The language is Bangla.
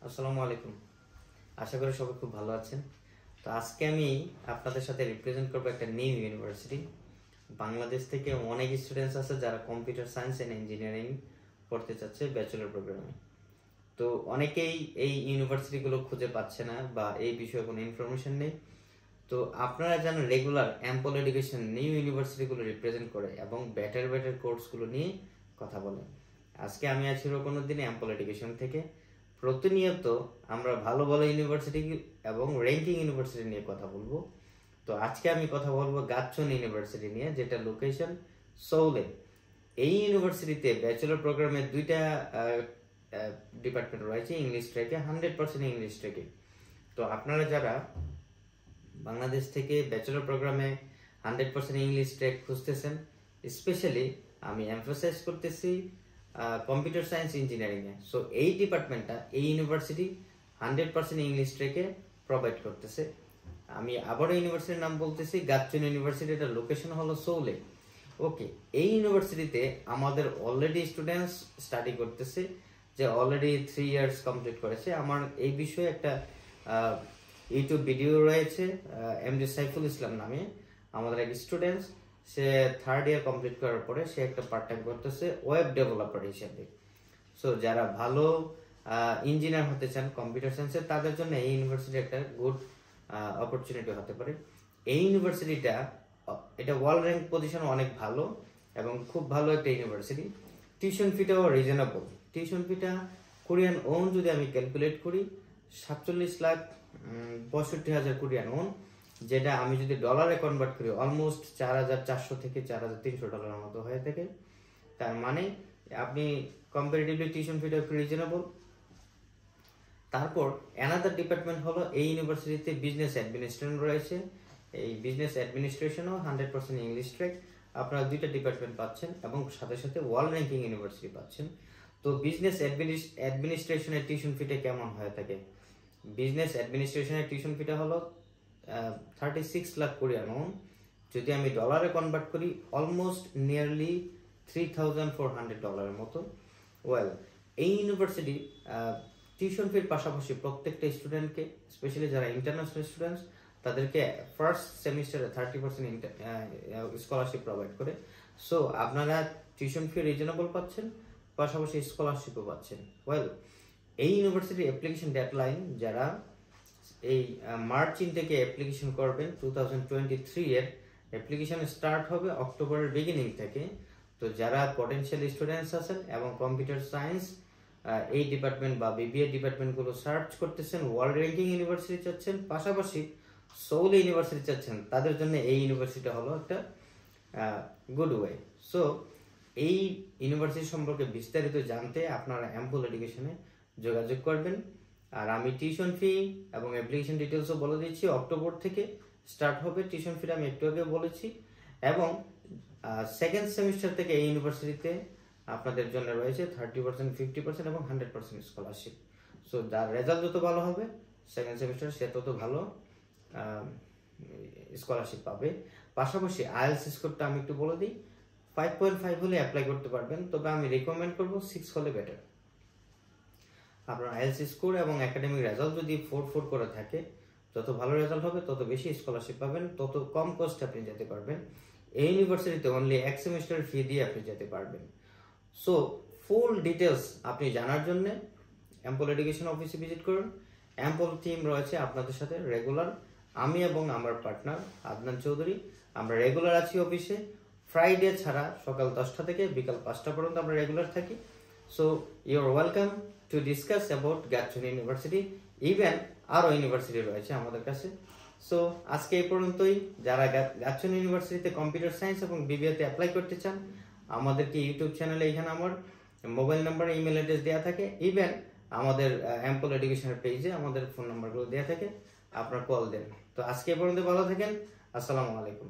আসসালামু আলাইকুম। আশা করি সবাই খুব ভালো আছেন। তো আজকে আমি আপনাদের সাথে রিপ্রেজেন্ট করব একটা নিউ ইউনিভার্সিটি। বাংলাদেশ থেকে অনেক স্টুডেন্টস আছে যারা কম্পিউটার সায়েন্স এন্ড ইঞ্জিনিয়ারিং পড়তে চাচ্ছে ব্যাচেলর প্রোগ্রামে। তো অনেকেই এই ইউনিভার্সিটিগুলো খুঁজে পাচ্ছে না বা এই বিষয়ে কোনো ইনফরমেশন নেই। তো আপনারা জানেন রেগুলার অ্যাম্পল এডুকেশন নিউ ইউনিভার্সিটিগুলো রিপ্রেজেন্ট করে এবং বেটার কোর্সগুলো নিয়ে কথা বলে। আজকে আমি আছি রকনুদ্দিন অ্যাম্পল এডুকেশন থেকে। প্রতিনিয়ত আমরা ভালো ভালো ইউনিভার্সিটি এবং র্যাঙ্কিং ইউনিভার্সিটি নিয়ে কথা বলবো। তো আজকে আমি কথা বলবো গাচ্চন ইউনিভার্সিটি নিয়ে, যেটা লোকেশন সৌলে। এই ইউনিভার্সিটিতে ব্যাচেলর প্রোগ্রামের দুইটা ডিপার্টমেন্ট রয়েছে, ইংলিশ ট্র্যাকে 100% ইংলিশ ট্র্যাকে। তো আপনারা যারা বাংলাদেশ থেকে ব্যাচেলর প্রোগ্রামে 100% ইংলিশ ট্র্যাক খুঁজতেছেন, স্পেশালি আমি এমফাসাইজ করতেছি কম্পিউটার সায়েন্স ইঞ্জিনিয়ারিং এ। সো এই ডিপার্টমেন্টটা এই ইউনিভার্সিটি 100% ইংলিশ ট্র্যাকে প্রোভাইড করতেছে। আমি আবারও ইউনিভার্সিটির নাম বলতেছি, গাচ্চন ইউনিভার্সিটি। এটার লোকেশন হলো সৌলে। ওকে, এই ইউনিভার্সিটিতে আমাদের অলরেডি স্টুডেন্টস স্টাডি করতেছে, যে অলরেডি 3 ইয়ার্স কমপ্লিট করেছে। আমার এই বিষয়ে একটা ইউটিউব ভিডিও রয়েছে, এমডি সাইফুল ইসলাম নামে আমাদের এক স্টুডেন্টস। সে 3rd ইয়ার কমপ্লিট করার পরে সে একটা পার্ট টাইম করতেছে ওয়েব ডেভেলপার হিসেবে। সো যারা ভালো ইঞ্জিনিয়ার হতে চান কম্পিউটার সায়েন্সে, তাদের জন্য এই ইউনিভার্সিটি একটা গুড অপরচুনিটি হতে পারে। এই ইউনিভার্সিটিটা এটা ওয়ার্ল্ড র্যাঙ্ক পজিশন অনেক ভালো এবং খুব ভালো একটা ইউনিভার্সিটি। টিউশন ফিটাও রিজনেবল। টিউশন ফিটা কোরিয়ান ওন যদি আমি ক্যালকুলেট করি 47,65,000 কোরিয়ান ওন, যেটা আমি যদি ডলারে কনভার্ট করি অলমোস্ট 4,400 থেকে 4,300 ডলারের মতো হয়ে থাকে। তার মানে আপনি কম্পারেটিভলি টিউশন ফিটা একটু রিজনেবল। তারপর অ্যানাদার ডিপার্টমেন্ট হলো এই ইউনিভার্সিটিতে বিজনেস অ্যাডমিনিস্ট্রেশন রয়েছে। এই বিজনেস অ্যাডমিনিস্ট্রেশনও 100% ইংলিশ ট্র্যাক। আপনারা দুইটা ডিপার্টমেন্ট পাচ্ছেন এবং সাথে সাথে ওয়ার্ল্ড র্যাঙ্কিং ইউনিভার্সিটি পাচ্ছেন। তো বিজনেস অ্যাডমিনিস্ট্রেশনের টিউশন ফিটা কেমন হয়ে থাকে? বিজনেস অ্যাডমিনিস্ট্রেশনের টিউশন ফিটা হলো 36 লাখ কোরিয়ান ওন। যদি আমি ডলারে কনভার্ট করি অলমোস্ট নিয়ারলি 3,400 ডলারের মতো। ওয়েল, এই ইউনিভার্সিটি টিউশন ফির পাশাপাশি প্রত্যেকটা স্টুডেন্টকে, স্পেশালি যারা ইন্টারন্যাশনাল স্টুডেন্টস, তাদেরকে ফার্স্ট সেমিস্টারে 30% স্কলারশিপ প্রোভাইড করে। সো আপনারা টিউশন ফি রিজনেবল পাচ্ছেন, পাশাপাশি স্কলারশিপও পাচ্ছেন। ওয়েল, এই ইউনিভার্সিটির অ্যাপ্লিকেশন ডেডলাইন, যারা এই মার্চ থেকে অ্যাপ্লিকেশন করবেন 2023 এর অ্যাপ্লিকেশন স্টার্ট হবে অক্টোবরের বিগিনিং থেকে। তো যারা পটেনশিয়াল স্টুডেন্টস আছেন এবং কম্পিউটার সায়েন্স এই ডিপার্টমেন্ট বা বিবিএ ডিপার্টমেন্টগুলো সার্চ করতেছেন, ওয়ার্ল্ড র্যাঙ্কিং ইউনিভার্সিটি চাচ্ছেন, পাশাপাশি সৌল ইউনিভার্সিটি চাচ্ছেন, তাদের জন্য এই ইউনিভার্সিটি হলো একটা গুড ওয়ে। সো এই ইউনিভার্সিটি সম্পর্কে বিস্তারিত জানতে আপনারা অ্যাম্পল এডুকেশনে যোগাযোগ করবেন। আর আমি টিউশন ফি এবং অ্যাপ্লিকেশন ডিটেলসও বলে দিচ্ছি। অক্টোবর থেকে স্টার্ট হবে টিউশন ফিটা, আমি একটু আগে বলেছি। এবং সেকেন্ড সেমিস্টার থেকে এই ইউনিভার্সিটিতে আপনাদের জন্য রয়েছে 30%, 50% এবং 100% স্কলারশিপ। সো যার রেজাল্ট যত ভালো হবে সেকেন্ড সেমিস্টার, সে তত ভালো স্কলারশিপ পাবে। পাশাপাশি আইএলটিএস স্কোরটা আমি একটু বলে দিই, 5.5 হলে অ্যাপ্লাই করতে পারবেন, তবে আমি রেকমেন্ড করব 6 হলে বেটার। আপনার আইএলটিএস স্কোর এবং একাডেমিক রেজাল্ট যদি 4 করে থাকে, যত ভালো রেজাল্ট হবে তত বেশি স্কলারশিপ পাবেন, তত কম কস্টে আপনি যেতে পারবেন। এই ইউনিভার্সিটিতে অনলি 1 সেমিস্টার ফি দিয়ে আপনি যেতে পারবেন। সো ফুল ডিটেলস আপনি জানার জন্য অ্যাম্পল এডুকেশন অফিসে ভিজিট করুন। অ্যাম্পল টিম রয়েছে আপনাদের সাথে রেগুলার। আমি এবং আমার পার্টনার আদনান চৌধুরী আমরা রেগুলার আছি অফিসে। ফ্রাইডে ছাড়া সকাল 10টা থেকে বিকাল 5টা পর্যন্ত আমরা রেগুলার থাকি। So you are welcome to discuss about Gachon university. Even আরও ইউনিভার্সিটি রয়েছে আমাদের কাছে। সো আজকে এই পর্যন্তই। যারা গাচ্চন ইউনিভার্সিটিতে কম্পিউটার সায়েন্স এবং বিবিএতে অ্যাপ্লাই করতে চান, আমাদেরকে ইউটিউব চ্যানেলে এখানে আমার মোবাইল নাম্বার, ইমেল অ্যাড্রেস দেওয়া থাকে। ইভেন আমাদের অ্যাম্পল এডুকেশনের পেজে আমাদের ফোন নাম্বারগুলো দেওয়া থাকে, আপনার কল দেন। তো আজকে এই পর্যন্ত ভালো থাকেন। আসসালামু আলাইকুম।